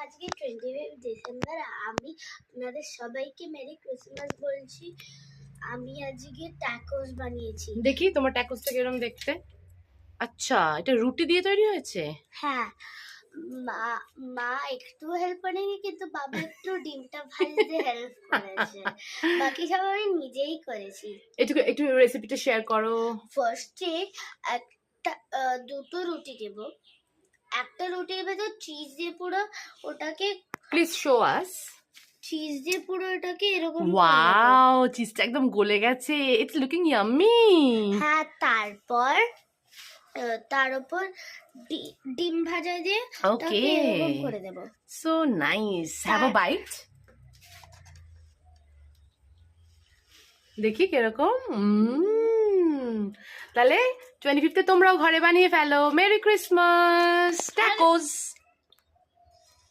আজকে 25 ডিসেম্বর। আমি আপনাদের সবাইকে মেরি ক্রিসমাস বলছি। আমি আজকে ট্যাকোস বানিয়েছি। দেখি তোমার ট্যাকোসটা কিরকম দেখতে। আচ্ছা, এটা রুটি দিয়ে তৈরি হয়েছে? হ্যাঁ, মা মা একটু হেল্প করেনি, কিন্তু বাবা একটু ডিমটা ভাজতে হেল্প করেছে। বাকি সব আমি নিজেই করেছি। একটু একটু রেসিপিটা শেয়ার করো। ফার্স্টে একটা দুটো রুটি দেব। একটা রুটির ভেতর চিজ দিয়ে পুরো ওটাকে প্লিজ শো আস। চিজ দিয়ে পুরো এটাকে এরকম করে দেব। ওয়াও, চিজটা একদম গলে গেছে। It's looking yummy. হ্যাঁ, তারপর তার উপর ডিম ভাজা দিয়ে ওকে, ওটাকে এরকম করে দেব। So nice. Have a bite. দেখি কিরকম। তাহলে 25 তোমরাও ঘরে বানিয়ে ফেলো। Merry Christmas tacos.